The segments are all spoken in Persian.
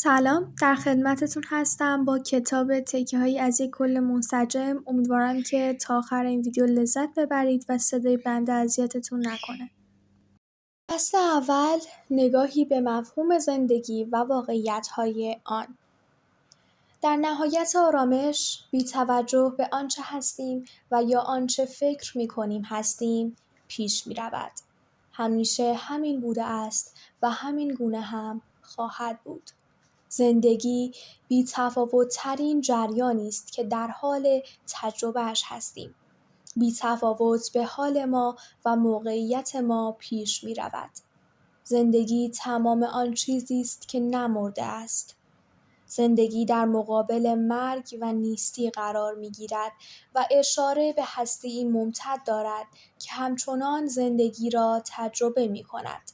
سلام، در خدمتتون هستم با کتاب تکه‌هایی از یک کل منسجم. امیدوارم که تا آخر این ویدیو لذت ببرید و صدای بنده اذیتتون نکنه. فصل اول، نگاهی به مفهوم زندگی و واقعیت‌های آن. در نهایت آرامش، بی توجه به آنچه هستیم و یا آنچه فکر می‌کنیم هستیم، پیش می‌رود. همیشه همین بوده است و همین گونه هم خواهد بود. زندگی بی‌تفاوت‌ترین جریانی است که در حال تجربه‌اش هستیم. بی‌تفاوت به حال ما و موقعیت ما پیش می‌رود. زندگی تمام آن چیزی است که نمرده است. زندگی در مقابل مرگ و نیستی قرار می‌گیرد و اشاره به هسته‌ای ممتد دارد که همچنان زندگی را تجربه می‌کند.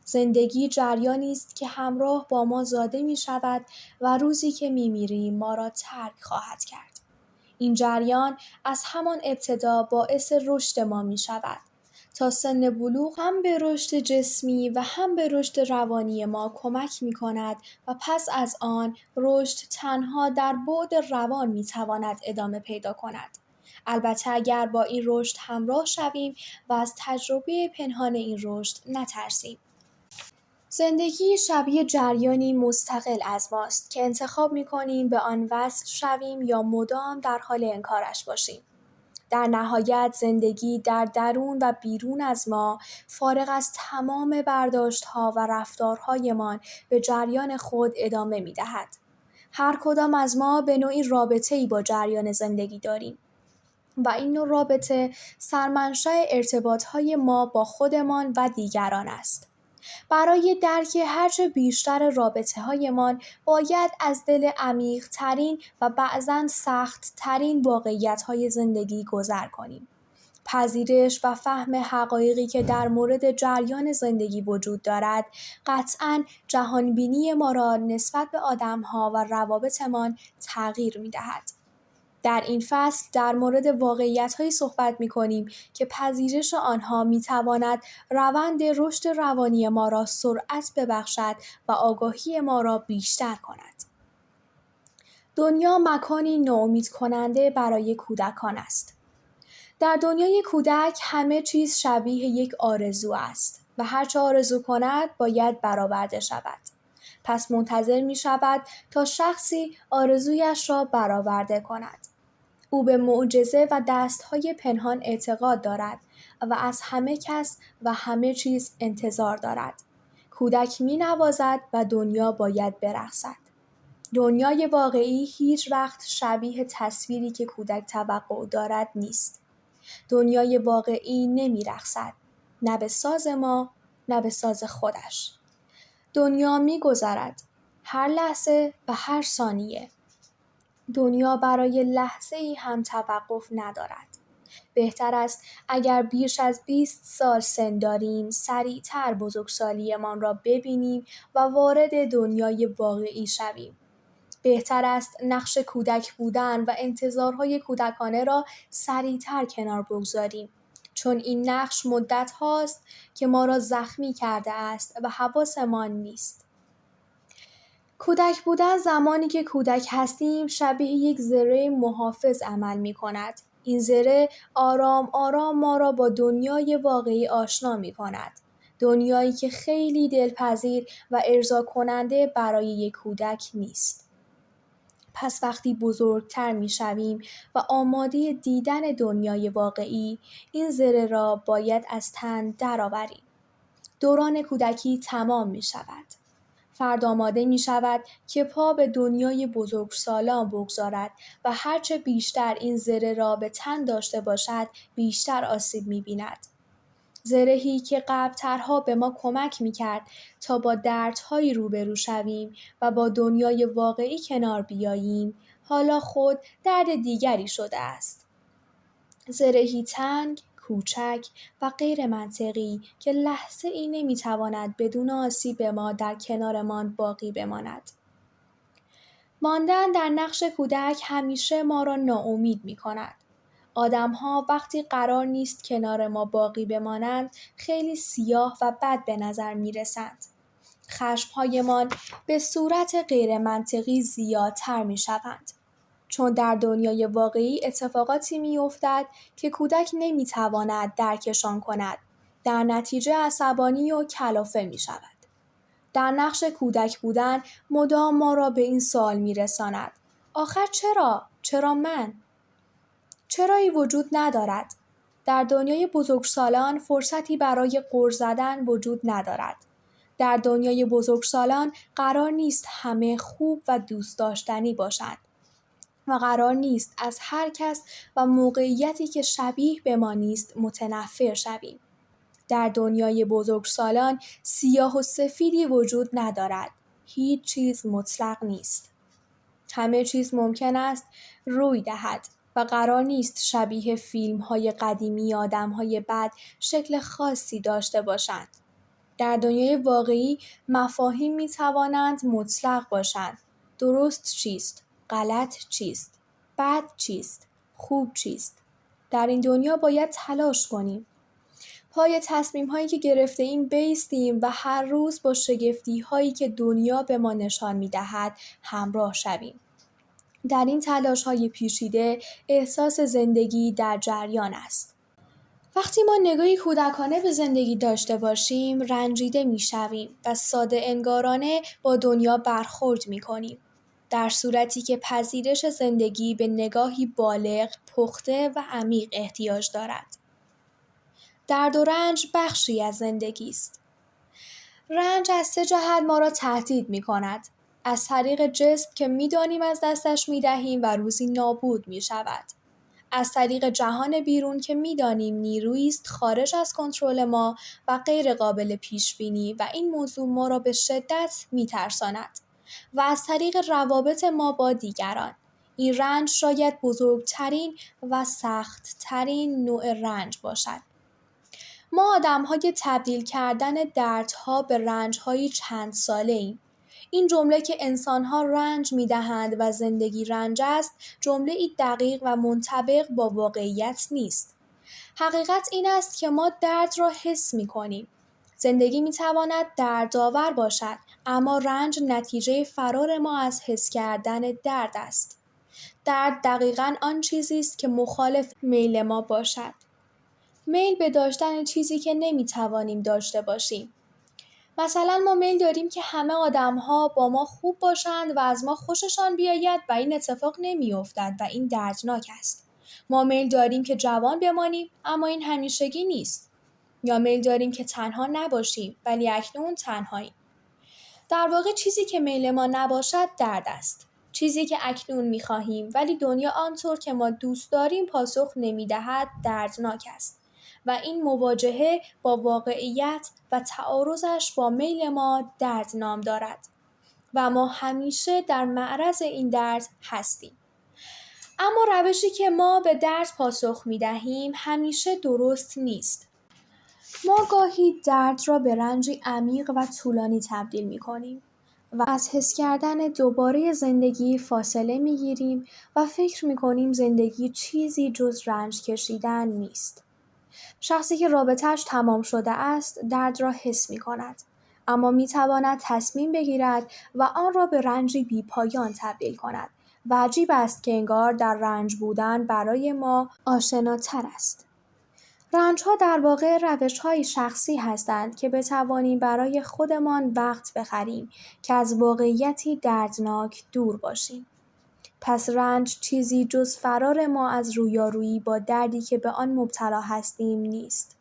زندگی جریانی است که همراه با ما زاده می‌شود و روزی که می‌میریم ما را ترک خواهد کرد. این جریان از همان ابتدا باعث رشد ما می‌شود. تا سن بلوغ هم به رشد جسمی و هم به رشد روانی ما کمک می‌کند و پس از آن رشد تنها در بعد روان می‌تواند ادامه پیدا کند. البته اگر با این رشد همراه شویم و از تجربه پنهان این رشد نترسیم. زندگی شبیه جریانی مستقل از ماست که انتخاب می‌کنیم به آن وصل شویم یا مدام در حال انکارش باشیم. در نهایت زندگی در درون و بیرون از ما فارغ از تمام برداشت‌ها و رفتارهایمان به جریان خود ادامه می‌دهد. هر کدام از ما به نوعی رابطه‌ای با جریان زندگی داریم و این نوع رابطه سرمنشأ ارتباط‌های ما با خودمان و دیگران است. برای درک هرچه بیشتر رابطه‌هایمان باید از دل عمیق‌ترین و بعضاً سخت‌ترین واقعیت‌های زندگی گذر کنیم. پذیرش و فهم حقایقی که در مورد جریان زندگی وجود دارد، قطعاً جهانبینی ما را نسبت به آدم‌ها و روابطمان تغییر می‌دهد. در این فصل در مورد واقعیت‌هایی صحبت می‌کنیم که پذیرش آنها می‌تواند روند رشد روانی ما را سرعت ببخشد و آگاهی ما را بیشتر کند. دنیا مکانی ناامیدکننده برای کودکان است. در دنیای کودک همه چیز شبیه یک آرزو است و هر چه آرزو کند باید برآورده شود. پس منتظر می‌شود تا شخصی آرزویش را برآورده کند. او به معجزه و دست‌های پنهان اعتقاد دارد و از همه کس و همه چیز انتظار دارد. کودک می‌نوازد و دنیا باید برقصد. دنیای واقعی هیچ وقت شبیه تصویری که کودک توقع دارد نیست. دنیای واقعی نمی‌رقصد، نه به ساز ما، نه به ساز خودش. دنیا می‌گذرد، هر لحظه و هر ثانیه. دنیا برای لحظه‌ای هم توقف ندارد. بهتر است اگر بیش از 20 سال سن داریم سریعتر بزرگسالیمان را ببینیم و وارد دنیای واقعی شویم. بهتر است نقش کودک بودن و انتظارهای کودکانه را سریعتر کنار بگذاریم، چون این نقش مدت هاست که ما را زخمی کرده است و حواسمان نیست. کودک بودن زمانی که کودک هستیم شبیه یک زره محافظ عمل می کند. این زره آرام آرام ما را با دنیای واقعی آشنا می کند. دنیایی که خیلی دلپذیر و ارضا کننده برای یک کودک نیست. پس وقتی بزرگتر می شویم و آماده دیدن دنیای واقعی، این زره را باید از تن درآوریم. دوران کودکی تمام می شود. فرد آماده می شود که پا به دنیای بزرگسالان بگذارد و هرچه بیشتر این زره را به تن داشته باشد بیشتر آسیب می بیند. زرهی که قبل‌ترها به ما کمک می کرد تا با دردهایی روبرو شویم و با دنیای واقعی کنار بیاییم، حالا خود درد دیگری شده است. زرهی تنگ، کوچک و غیر منطقی که لحظه ای نمی تواند بدون آسیب ما در کنارمان باقی بماند. ماندن در نقش کودک همیشه ما را ناامید می کند. آدم‌ها وقتی قرار نیست کنار ما باقی بمانند خیلی سیاه و بد به نظر می رسند. خشم‌هایمان به صورت غیرمنطقی زیادتر می‌شوند. چون در دنیای واقعی اتفاقاتی می‌افتد که کودک نمی‌تواند درکشان کند. در نتیجه عصبانی و کلافه می‌شود. در نقش کودک بودن مدام ما را به این سوال می‌رساند: آخر چرا؟ چرا من؟ چرایی وجود ندارد. در دنیای بزرگسالان فرصتی برای غر زدن وجود ندارد. در دنیای بزرگسالان قرار نیست همه خوب و دوست داشتنی باشند و قرار نیست از هر کس و موقعیتی که شبیه به ما نیست متنفر شویم. در دنیای بزرگسالان سیاه و سفیدی وجود ندارد. هیچ چیز مطلق نیست. همه چیز ممکن است روی دهد و قرار نیست شبیه فیلم‌های قدیمی آدم‌های بد شکل خاصی داشته باشند. در دنیای واقعی مفاهیم می‌توانند مطلق باشند. درست چیست؟ غلط چیست؟ بد چیست؟ خوب چیست؟ در این دنیا باید تلاش کنیم. پای تصمیم‌هایی که گرفته‌ایم بایستیم و هر روز با شگفتی‌هایی که دنیا به ما نشان می‌دهد همراه شویم. در این تلاش‌های پیچیده احساس زندگی در جریان است. وقتی ما نگاهی کودکانه به زندگی داشته باشیم، رنجیده می‌شویم و ساده انگارانه با دنیا برخورد می‌کنیم. در صورتی که پذیرش زندگی به نگاهی بالغ، پخته و عمیق احتیاج دارد. درد و رنج بخشی از زندگی است. رنج از 3 جهت ما را تهدید می‌کند. از طریق جسم که می‌دانیم از دستش می‌دهیم و روزی نابود می‌شود. از طریق جهان بیرون که می‌دانیم نیرویی است خارج از کنترل ما و غیر قابل پیش‌بینی و این موضوع ما را به شدت می‌ترساند. و از طریق روابط ما با دیگران. این رنج شاید بزرگترین و سخت‌ترین نوع رنج باشد. ما آدم‌های تبدیل کردن دردها به رنج‌های چند ساله‌ایم. این جمله که انسان‌ها رنج می‌دهند و زندگی رنج است، جمله‌ای دقیق و منطبق با واقعیت نیست. حقیقت این است که ما درد را حس می‌کنیم. زندگی می‌تواند دردآور باشد، اما رنج نتیجه فرار ما از حس کردن درد است. درد دقیقاً آن چیزی است که مخالف میل ما باشد. میل به داشتن چیزی که نمی‌توانیم داشته باشیم. مثلا ما میل داریم که همه آدم‌ها با ما خوب باشند و از ما خوششان بیاید و این اتفاق نمی‌افتد و این دردناک است. ما میل داریم که جوان بمانیم اما این همیشگی نیست. یا میل داریم که تنها نباشیم ولی اکنون تنهاییم. در واقع چیزی که میل ما نباشد درد است. چیزی که اکنون می‌خواهیم ولی دنیا آنطور که ما دوست داریم پاسخ نمی‌دهد دردناک است. و این مواجهه با واقعیت و تعارضش با میل ما درد نام دارد. و ما همیشه در معرض این درد هستیم. اما روشی که ما به درد پاسخ می‌دهیم همیشه درست نیست. ما گاهی درد را به رنجی عمیق و طولانی تبدیل می‌کنیم و از حس کردن دوباره زندگی فاصله می‌گیریم و فکر می‌کنیم زندگی چیزی جز رنج کشیدن نیست. شخصی که رابطه‌اش تمام شده است درد را حس می‌کند، اما می‌تواند تصمیم بگیرد و آن را به رنجی بی‌پایان تبدیل کند و عجیب است که انگار در رنج بودن برای ما آشناتر است. رنج‌ها در واقع روش‌های شخصی هستند که بتوانیم برای خودمان وقت بخریم که از واقعیتی دردناک دور باشیم. پس رنج چیزی جز فرار ما از رویارویی با دردی که به آن مبتلا هستیم نیست.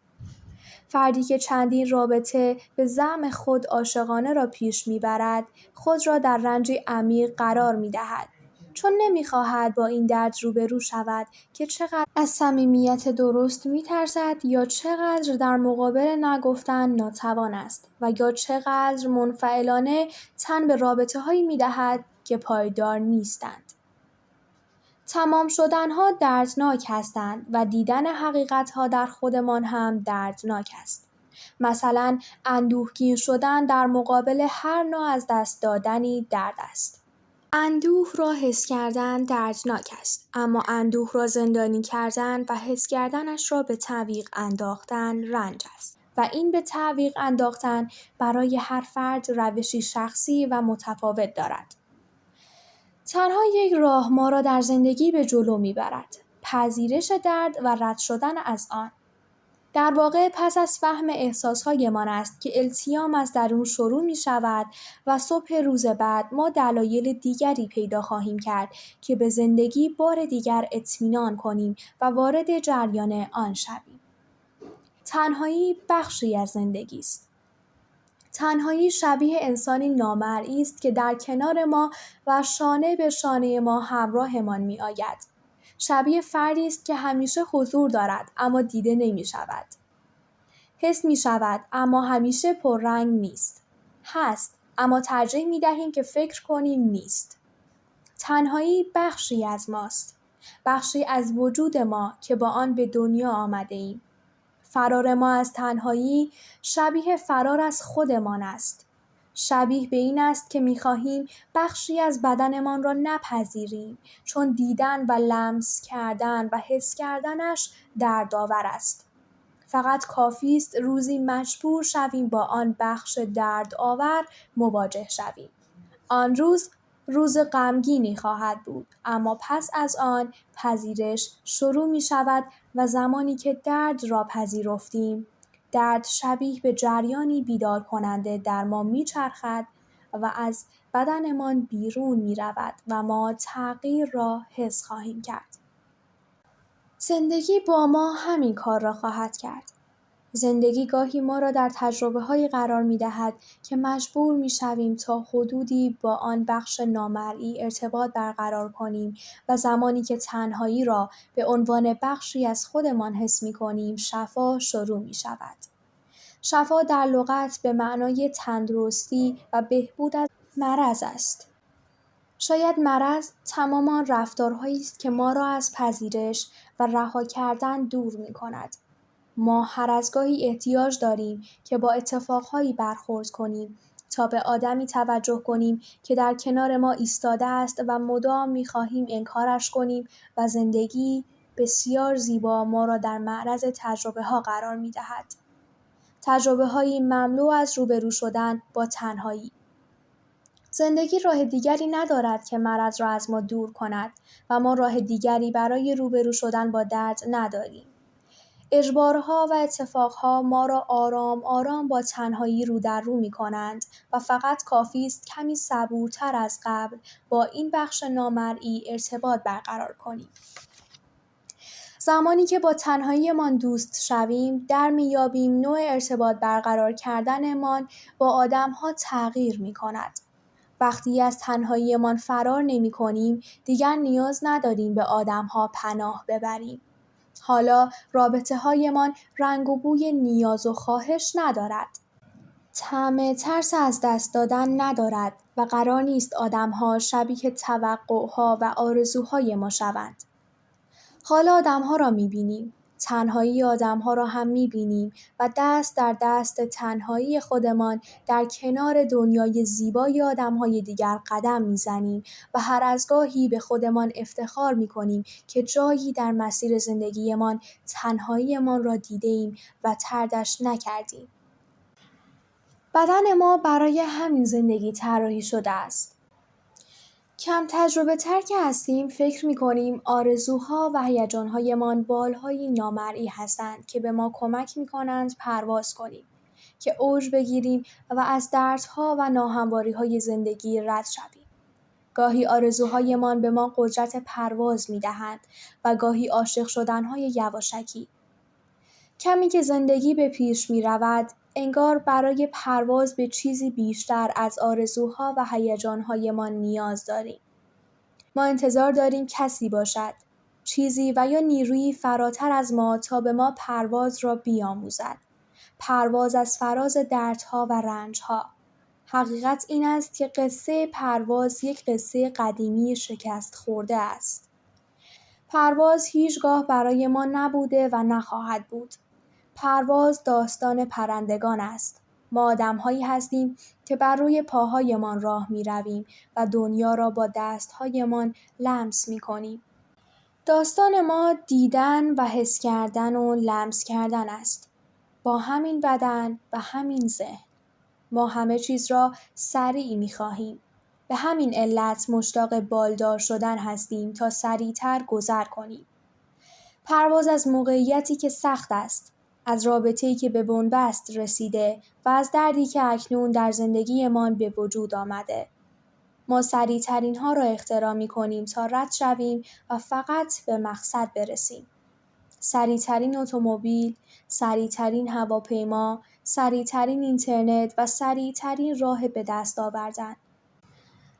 فردی که چندین رابطه به زعم خود عاشقانه را پیش می‌برد، خود را در رنجی عمیق قرار می‌دهد، چون نمی‌خواهد با این درد روبرو شود که چقدر از صمیمیت درست می‌ترسد یا چقدر در مقابل نگفتن ناتوان است و یا چقدر منفعلانه تن به رابطه‌هایی می‌دهد که پایدار نیستند. تمام شدن‌ها دردناک هستند و دیدن حقیقت‌ها در خودمان هم دردناک است. مثلا اندوهگین شدن در مقابل هر نوع از دست دادنی درد است. اندوه را حس کردن دردناک است، اما اندوه را زندانی کردن و حس کردنش را به تعویق انداختن رنج است. و این به تعویق انداختن برای هر فرد روشی شخصی و متفاوت دارد. تنها یک راه ما را در زندگی به جلو می‌برد: پذیرش درد و رد شدن از آن. در واقع پس از فهم احساسهایمان است که التیام از درون شروع می‌شود و صبح روز بعد ما دلایل دیگری پیدا خواهیم کرد که به زندگی بار دیگر اطمینان کنیم و وارد جریان آن شویم. تنهایی بخشی از زندگی است. تنهایی شبیه انسانی نامرئی است که در کنار ما و شانه به شانه ما همراهمان می‌آید. شبیه فردی است که همیشه حضور دارد اما دیده نمی‌شود. حس می‌شود اما همیشه پررنگ نیست. هست اما ترجیح می‌دهیم که فکر کنیم نیست. تنهایی بخشی از ماست. بخشی از وجود ما که با آن به دنیا آمده‌ایم. فرار ما از تنهایی شبیه فرار از خودمان است. شبیه به این است که می‌خواهیم بخشی از بدنمان را نپذیریم چون دیدن و لمس کردن و حس کردنش دردآور است. فقط کافی است روزی مجبور شویم با آن بخش دردآور مواجه شویم. آن روز غمگینی خواهد بود، اما پس از آن پذیرش شروع می‌شود و زمانی که درد را پذیرفتیم، درد شبیه به جریانی بیدار کننده در ما می‌چرخد و از بدنمان بیرون می‌رود و ما تغییر را حس خواهیم کرد. زندگی با ما همین کار را خواهد کرد. زندگی گاهی ما را در تجربه‌هایی قرار می‌دهد که مجبور می‌شویم تا حدودی با آن بخش نامرئی ارتباط برقرار کنیم و زمانی که تنهایی را به عنوان بخشی از خودمان حس می‌کنیم، شفا شروع می‌شود. شفا در لغت به معنای تندرستی و بهبود از مرض است. شاید مرض تمام آن رفتارهایی است که ما را از پذیرش و رها کردن دور می‌کند. ما هر از گاهی احتیاج داریم که با اتفاقهایی برخورد کنیم تا به آدمی توجه کنیم که در کنار ما ایستاده است و مدام می‌خواهیم انکارش کنیم و زندگی بسیار زیبا ما را در معرض تجربه‌ها قرار می‌دهد. تجربه‌هایی مملو از روبرو شدن با تنهایی. زندگی راه دیگری ندارد که مرض را از ما دور کند و ما راه دیگری برای روبرو شدن با درد نداریم. اجبارها و اتفاقها ما را آرام آرام با تنهایی رو در رو می کنند و فقط کافی است کمی صبورتر از قبل با این بخش نامرئی ارتباط برقرار کنیم. زمانی که با تنهاییمان دوست شویم، در می‌یابیم نوع ارتباط برقرار کردنمان با آدم‌ها تغییر می‌کند. وقتی از تنهاییمان فرار نمی‌کنیم، دیگر نیاز نداریم به آدم‌ها پناه ببریم. حالا رابطه‌هایمان رنگ و بوی نیاز و خواهش ندارد. طعم ترس از دست دادن ندارد و قرار نیست آدم‌ها شبیه توقع‌ها و آرزوهای ما شوند. حالا آدم‌ها را می‌بینیم، تنهایی آدم‌ها را هم می‌بینیم و دست در دست تنهایی خودمان در کنار دنیای زیبای آدم‌های دیگر قدم می‌زنیم و هر از گاهی به خودمان افتخار می‌کنیم که جایی در مسیر زندگیمان تنهاییمان را دیده‌ایم و طردش نکردیم. بدن ما برای همین زندگی طراحی شده است. کم تجربه تر که هستیم فکر می‌کنیم آرزوها و هیجان‌هایمان بال‌های نامرئی هستند که به ما کمک می‌کنند پرواز کنیم، که اوج بگیریم و از دردها و ناهمواری‌های زندگی رد شویم. گاهی آرزوهایمان به ما قدرت پرواز می‌دهند و گاهی عاشق شدن‌های یواشکی. کمی که زندگی به پیش می‌رود، انگار برای پرواز به چیزی بیشتر از آرزوها و هیجان‌هایمان نیاز داریم. ما انتظار داریم کسی باشد، چیزی و یا نیرویی فراتر از ما تا به ما پرواز را بیاموزد. پرواز از فراز دردها و رنجها. حقیقت این است که قصه پرواز یک قصه قدیمی شکست خورده است. پرواز هیچگاه برای ما نبوده و نخواهد بود. پرواز داستان پرندگان است. ما آدم‌هایی هستیم که بر روی پاهایمان راه می‌رویم و دنیا را با دست‌هایمان لمس می‌کنیم. داستان ما دیدن و حس کردن و لمس کردن است. با همین بدن و همین ذهن. ما همه چیز را سریع می‌خواهیم. به همین علت مشتاق بالدار شدن هستیم تا سریع‌تر گذر کنیم. پرواز از موقعیتی که سخت است، از رابطه‌ای که به بنبست رسیده و از دردی که اکنون در زندگیمان به وجود آمده. ما سریع‌ترین‌ها را اختراع می‌کنیم تا رد شویم و فقط به مقصد برسیم. سریع‌ترین اتومبیل، سریع‌ترین هواپیما، سریع‌ترین اینترنت و سریع‌ترین راه به دست آوردن.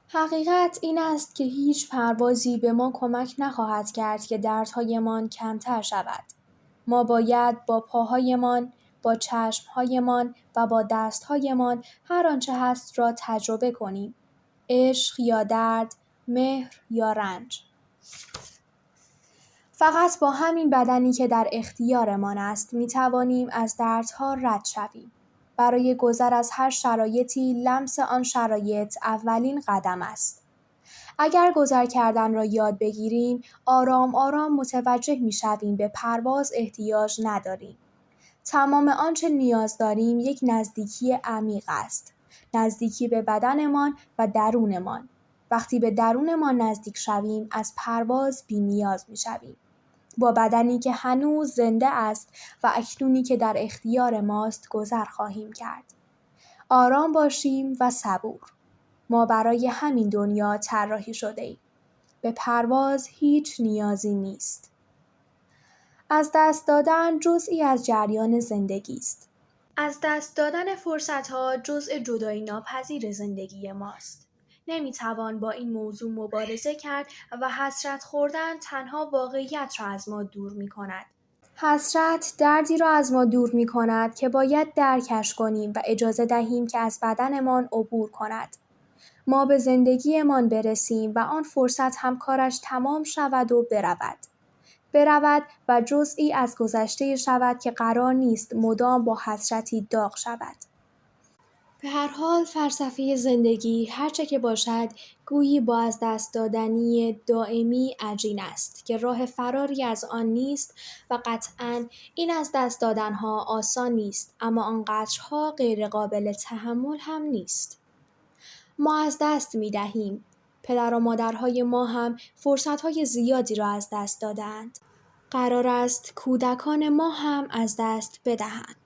حقیقت این است که هیچ پروازی به ما کمک نخواهد کرد که دردهایمان کمتر شود. ما باید با پاهایمان، با چشمهایمان و با دستهایمان هر آنچه هست را تجربه کنیم. عشق یا درد، مهر یا رنج. فقط با همین بدنی که در اختیارمان است می توانیم از دردها رد شویم. برای گذر از هر شرایطی لمس آن شرایط اولین قدم است. اگر گذر کردن را یاد بگیریم، آرام آرام متوجه می شویم به پرواز احتیاج نداریم. تمام آنچه نیاز داریم یک نزدیکی عمیق است. نزدیکی به بدنمان و درونمان. وقتی به درونمان نزدیک شویم، از پرواز بی‌نیاز می شویم. با بدنی که هنوز زنده است و اکنونی که در اختیار ماست گذر خواهیم کرد. آرام باشیم و صبور. ما برای همین دنیا طراحی شده‌ایم. به پرواز هیچ نیازی نیست. از دست دادن جزئی از جریان زندگی است. از دست دادن فرصت‌ها جزء جدایی ناپذیر زندگی ماست. نمی‌توان با این موضوع مبارزه کرد و حسرت خوردن تنها واقعیت را از ما دور می‌کند. حسرت دردی را از ما دور می‌کند که باید درکش کنیم و اجازه دهیم که از بدنمان عبور کند. ما به زندگیمان برسیم و آن فرصت هم کارش تمام شود و برود و جزئی از گذشته شود که قرار نیست مدام با حسرتی داغ شود. به هر حال فلسفه زندگی هرچه که باشد گویی با از دست دادنی دائمی عجین است که راه فراری از آن نیست و قطعاً این از دست دادنها آسان نیست، اما آنقدرها غیر قابل تحمل هم نیست. ما از دست می دهیم. پدر و مادرهای ما هم فرصتهای زیادی را از دست دادند. قرار است کودکان ما هم از دست بدهند.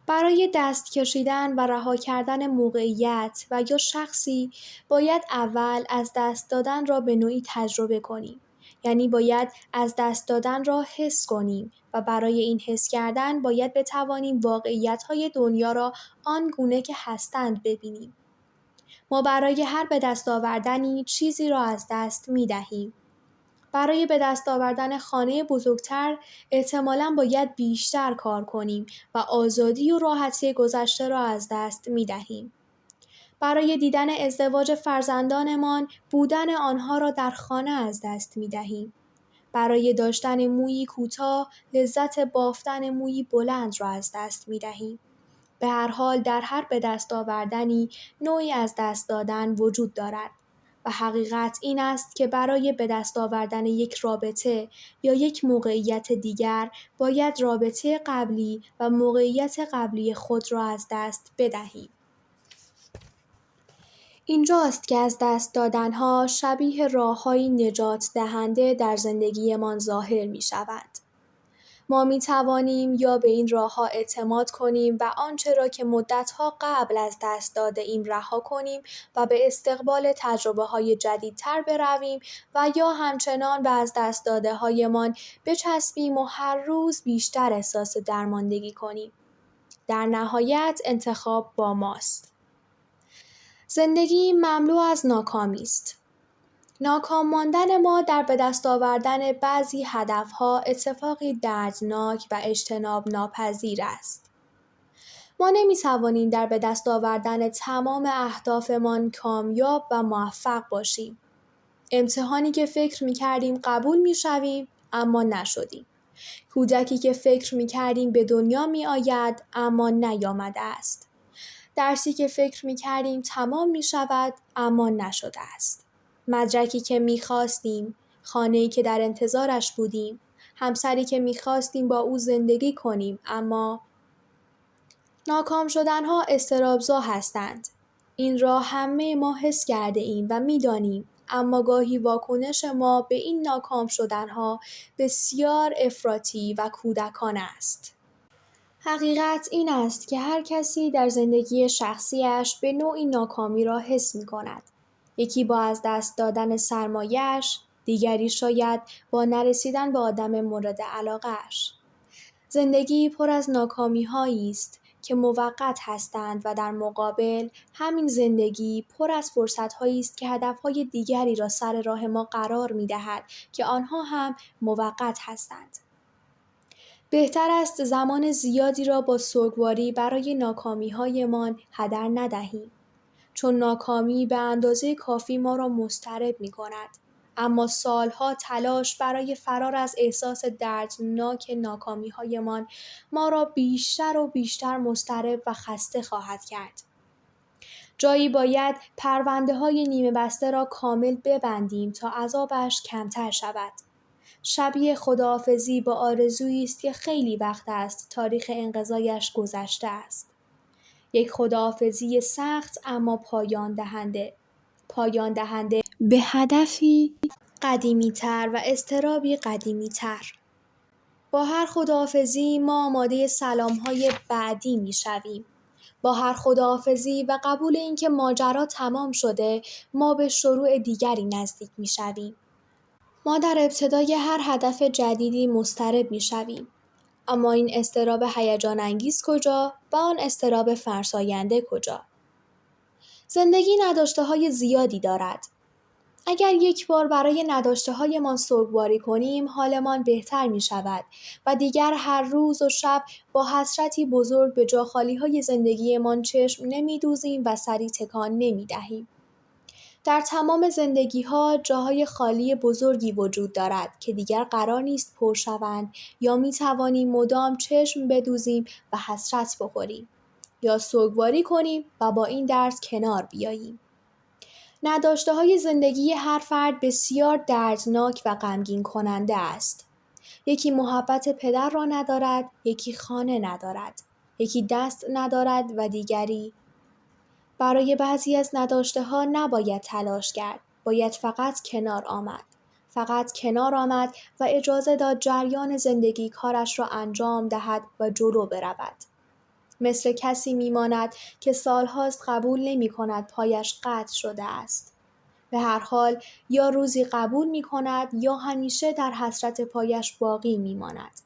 برای دست کشیدن و رها کردن موقعیت و یا شخصی باید اول از دست دادن را به نوعی تجربه کنیم. یعنی باید از دست دادن را حس کنیم و برای این حس کردن باید بتوانیم واقعیت‌های دنیا را آنگونه که هستند ببینیم. ما برای هر به دست آوردنی چیزی را از دست می دهیم. برای به دست آوردن خانه بزرگتر احتمالاً باید بیشتر کار کنیم و آزادی و راحتی گذشته را از دست می دهیم. برای دیدن ازدواج فرزندانمان بودن آنها را در خانه از دست می دهیم. برای داشتن مویی کوتاه لذت بافتن مویی بلند را از دست می دهیم. به هر حال در هر به دست آوردنی نوعی از دست دادن وجود دارد و حقیقت این است که برای به دست آوردن یک رابطه یا یک موقعیت دیگر باید رابطه قبلی و موقعیت قبلی خود را از دست بدهیم. اینجاست که از دست دادنها شبیه راه‌های نجات دهنده در زندگیمان ظاهر می شود. ما می توانیم یا به این راه‌ها اعتماد کنیم و آنچه را که مدت‌ها قبل از دست داده ایم رها کنیم و به استقبال تجربه‌های جدیدتر برویم و یا همچنان به از دست داده‌هایمان بچسبیم و هر روز بیشتر احساس درماندگی کنیم. در نهایت انتخاب با ماست. زندگی مملو از ناکامی است. ناکام ماندن ما در به دست آوردن بعضی هدفها اتفاقی دردناک و اجتناب ناپذیر است. ما نمی‌توانیم در به دست آوردن تمام اهدافمان کامیاب و موفق باشیم. امتحانی که فکر می‌کردیم قبول می‌شویم اما نشدیم. کودکی که فکر می‌کردیم به دنیا می‌آید اما نیامده است. درسی که فکر می‌کردیم تمام می‌شود اما نشده است. مدرکی که می‌خواستیم، خانه‌ای که در انتظارش بودیم، همسری که می‌خواستیم با او زندگی کنیم اما ناکام شدن‌ها اضطراب‌زا هستند. این را همه ما حس کرده ایم و می‌دانیم، اما گاهی واکنش ما به این ناکام شدن‌ها بسیار افراطی و کودکانه است. حقیقت این است که هر کسی در زندگی شخصیش به نوعی ناکامی را حس می‌کند. یکی با از دست دادن سرمایه‌اش، دیگری شاید با نرسیدن به آدم مورد علاقه‌اش. زندگی پر از ناکامی‌هایی است که موقت هستند و در مقابل همین زندگی پر از فرصت‌هایی است که هدف‌های دیگری را سر راه ما قرار می‌دهد که آنها هم موقت هستند. بهتر است زمان زیادی را با سوگواری برای ناکامی‌هایمان هدر ندهیم، چون ناکامی به اندازه کافی ما را مضطرب می‌کند، اما سالها تلاش برای فرار از احساس دردناک ناکامی‌هایمان ما را بیشتر و بیشتر مضطرب و خسته خواهد کرد. جایی باید پرونده‌های نیمه بسته را کامل ببندیم تا عذابش کمتر شود. شبیه خداحافظی با آرزویی است که خیلی وقت است تاریخ انقضایش گذشته است. یک خداحافظی سخت اما پایان دهنده به هدفی قدیمی‌تر و اضطرابی قدیمی‌تر. با هر خداحافظی ما آماده سلام‌های بعدی می‌شویم. با هر خداحافظی و قبول اینکه ماجرا تمام شده، ما به شروع دیگری نزدیک می‌شویم. ما در ابتدای هر هدف جدیدی مضطرب می‌شویم. اما این اضطراب هیجان انگیز کجا و آن اضطراب فرساینده کجا؟ زندگی نداشته‌های زیادی دارد. اگر یک بار برای نداشته‌هایمان سوگواری کنیم، حالمان بهتر می‌شود و دیگر هر روز و شب با حسرتی بزرگ به جاخالی‌های زندگیمان چشم نمی‌دوزیم و سری تکان نمی‌دهیم. در تمام زندگی‌ها جاهای خالی بزرگی وجود دارد که دیگر قرار نیست پر شوند یا می‌توانیم مدام چشم بدوزیم و حسرت بخوریم یا سوگواری کنیم و با این درد کنار بیاییم. نداشته‌های زندگی هر فرد بسیار دردناک و غمگین کننده است. یکی محبت پدر را ندارد، یکی خانه ندارد، یکی دست ندارد و دیگری. برای بعضی از نداشته‌ها نباید تلاش کرد، باید فقط کنار آمد و اجازه داد جریان زندگی کارش را انجام دهد و جلو برود. مثل کسی میماند که سالهاست قبول نمی‌کند پایش قطع شده است. به هر حال یا روزی قبول می‌کند یا همیشه در حسرت پایش باقی میماند.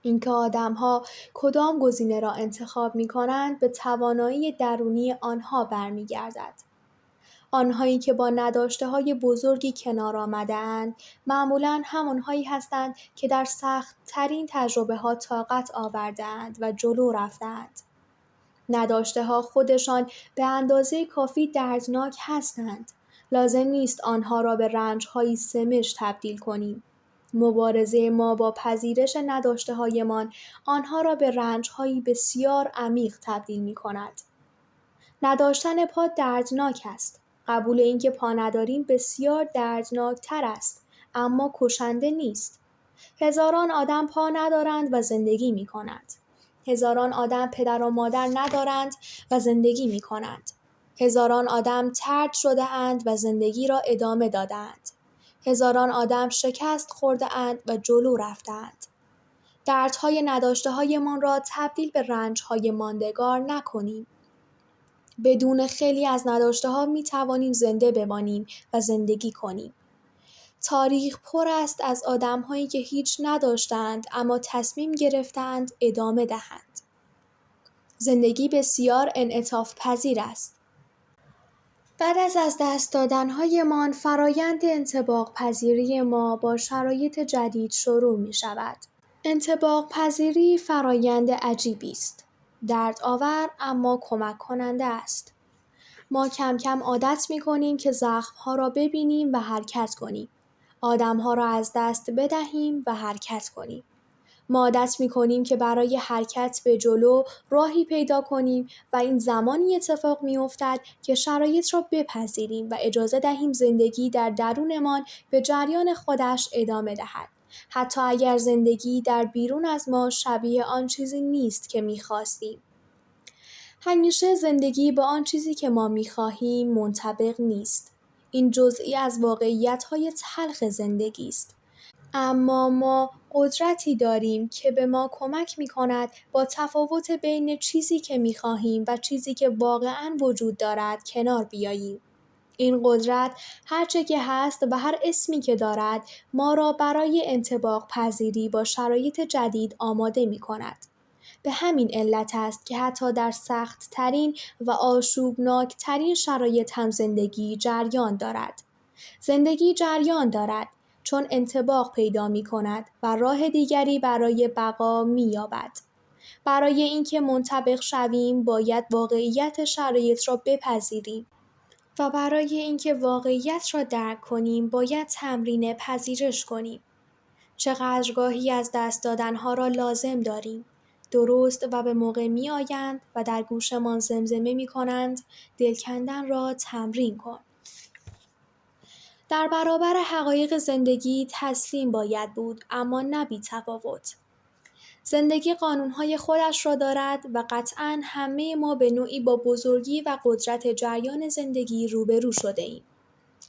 اینکه آدم‌ها کدام گزینه را انتخاب می‌کنند به توانایی درونی آنها برمیگردد. آنهایی که با نداشته‌های بزرگی کنار آمده‌اند، معمولاً همانهایی هستند که در سخت‌ترین تجربه‌ها طاقت آورده‌اند و جلو رفته‌اند. نداشته‌ها خودشان به اندازه کافی دردناک هستند. لازم نیست آنها را به رنج‌هایی سمج تبدیل کنیم. مبارزه ما با پذیرش نداشته‌هایمان آنها را به رنج‌هایی بسیار عمیق تبدیل می‌کند. نداشتن پا دردناک است. قبول اینکه پا نداریم بسیار دردناک‌تر است، اما کشنده نیست. هزاران آدم پا ندارند و زندگی می‌کنند. هزاران آدم پدر و مادر ندارند و زندگی می‌کنند. هزاران آدم طرد شده‌اند و زندگی را ادامه داده‌اند. هزاران آدم شکست خورده‌اند و جلو رفته‌اند. دردهای نداشته‌هایمان را تبدیل به رنج‌های ماندگار نکنیم. بدون خیلی از نداشته‌ها می‌توانیم زنده بمانیم و زندگی کنیم. تاریخ پر است از آدم‌هایی که هیچ نداشتند اما تصمیم گرفتند ادامه دهند. زندگی بسیار انعطاف پذیر است. بعد از دست دادن‌هایمان فرایند انطباق پذیری ما با شرایط جدید شروع می‌شود. انطباق پذیری فرایند عجیبی است. دردآور اما کمک کننده است. ما کم کم عادت می‌کنیم که زخم‌ها را ببینیم و حرکت کنیم. آدم‌ها را از دست بدهیم و حرکت کنیم. ما عادت می‌کنیم که برای حرکت به جلو راهی پیدا کنیم و این زمانی اتفاق می‌افتد که شرایط را بپذیریم و اجازه دهیم زندگی در درونمان به جریان خودش ادامه دهد. حتی اگر زندگی در بیرون از ما شبیه آن چیزی نیست که می‌خواستیم. همیشه زندگی با آن چیزی که ما می‌خواهیم منطبق نیست. این جزئی از واقعیت‌های تلخ زندگی است. اما ما قدرتی داریم که به ما کمک می‌کند با تفاوت بین چیزی که می‌خواهیم و چیزی که واقعاً وجود دارد کنار بیاییم. این قدرت هرچه که هست و هر اسمی که دارد ما را برای انطباق پذیری با شرایط جدید آماده می‌کند. به همین علت است که حتی در سخت‌ترین و آشوبناک‌ترین شرایط هم زندگی جریان دارد. زندگی جریان دارد چون انطباق پیدا می‌کند و راه دیگری برای بقا می‌یابد. برای اینکه منطبق شویم باید واقعیت شرایط را بپذیریم و برای اینکه واقعیت را درک کنیم باید تمرین پذیرش کنیم. چقدر گاهی از دست دادنها را لازم داریم. درست و به موقع می آیند و در گوشمان زمزمه می کنند دل کندن را تمرین کن. در برابر حقایق زندگی تسلیم باید بود اما نه بی تفاوت. زندگی قانونهای خودش را دارد و قطعاً همه ما به نوعی با بزرگی و قدرت جریان زندگی روبرو شده ایم.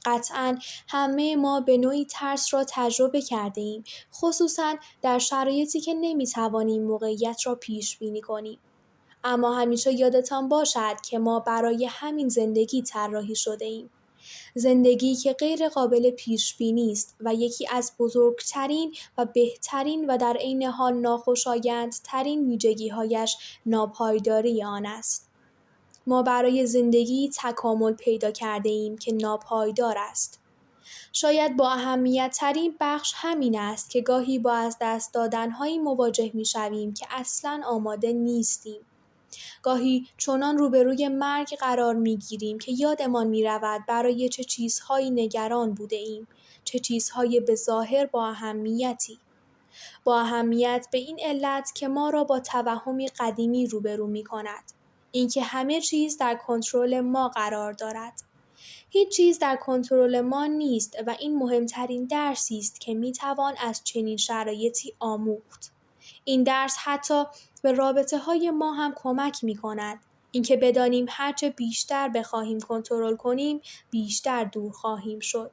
قطعاً همه ما به نوعی ترس را تجربه کرده ایم، خصوصاً در شرایطی که نمی‌توانیم موقعیت را پیش بینی کنیم. اما همیشه یادتان باشد که ما برای همین زندگی طراحی شده ایم. زندگی که غیر قابل پیش بینی است و یکی از بزرگترین و بهترین و در عین حال ناخوشایندترین ویژگی‌هایش ناپایداری آن است. ما برای زندگی تکامل پیدا کرده ایم که ناپایدار است. شاید با اهمیت‌ترین بخش همین است که گاهی با از دست دادن‌هایی مواجه می‌شویم که اصلاً آماده نیستیم. گاهی چنان روبروی مرگ قرار می‌گیریم که یادمان می‌رود برای چه چیزهایی نگران بوده ایم، چه چیزهای به ظاهر با اهمیتی. با اهمیت به این علت که ما را با توهمی قدیمی روبرو می‌کند. اینکه همه چیز در کنترل ما قرار دارد. هیچ چیز در کنترل ما نیست و این مهمترین درسی است که می‌توان از چنین شرایطی آموخت. این درس حتی به رابطه‌های ما هم کمک می‌کند. اینکه بدانیم هرچه بیشتر بخواهیم کنترل کنیم، بیشتر دور خواهیم شد.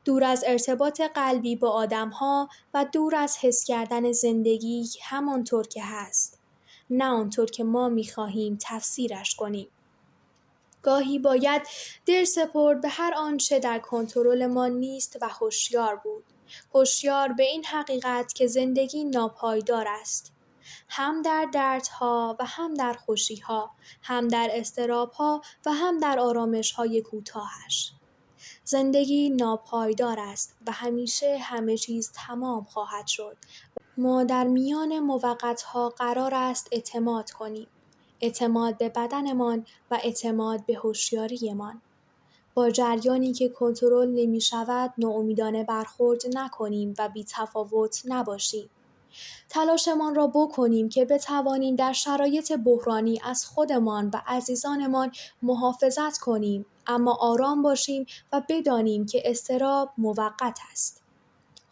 دور از ارتباط قلبی با آدم‌ها و دور از حس کردن زندگی همانطور که هست. نه آنطور که ما می‌خواهیم تفسیرش کنیم. گاهی باید دل سپرد به هر آنچه در کنترل ما نیست و هوشیار بود. هوشیار به این حقیقت که زندگی ناپایدار است. هم در دردها و هم در خوشی‌ها، هم در اضطراب‌ها و هم در آرامش‌های کوتاهش. زندگی ناپایدار است و همیشه همه چیز تمام خواهد شد. ما در میان موقت‌ها قرار است اعتماد کنیم. اعتماد به بدنمان و اعتماد به هوشیاریمان. با جریانی که کنترل نمی‌شود ناامیدانه برخورد نکنیم و بی‌تفاوت نباشیم. تلاشمان را بکنیم که بتوانیم در شرایط بحرانی از خودمان و عزیزانمان محافظت کنیم، اما آرام باشیم و بدانیم که اضطراب موقت است.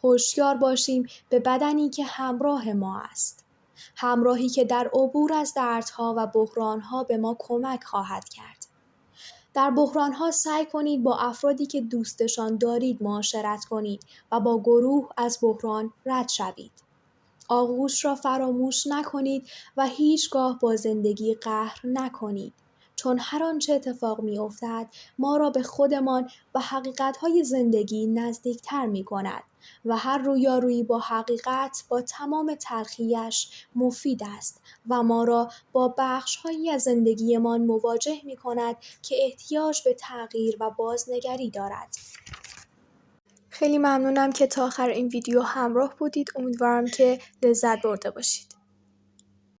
هوشیار باشیم به بدنی که همراه ما است. همراهی که در عبور از دردها و بحرانها به ما کمک خواهد کرد. در بحرانها سعی کنید با افرادی که دوستشان دارید معاشرت کنید و با گروه از بحران رد شوید. آغوش را فراموش نکنید و هیچگاه با زندگی قهر نکنید. چون هر آنچه اتفاق می‌افتد ما را به خودمان و حقیقت‌های زندگی نزدیکتر می‌کند و هر رویارویی با حقیقت با تمام تلخیش مفید است و ما را با بخش‌هایی از زندگیمان مواجه می‌کند که احتیاج به تغییر و بازنگری دارد. خیلی ممنونم که تا آخر این ویدیو همراه بودید. امیدوارم که لذت برده باشید.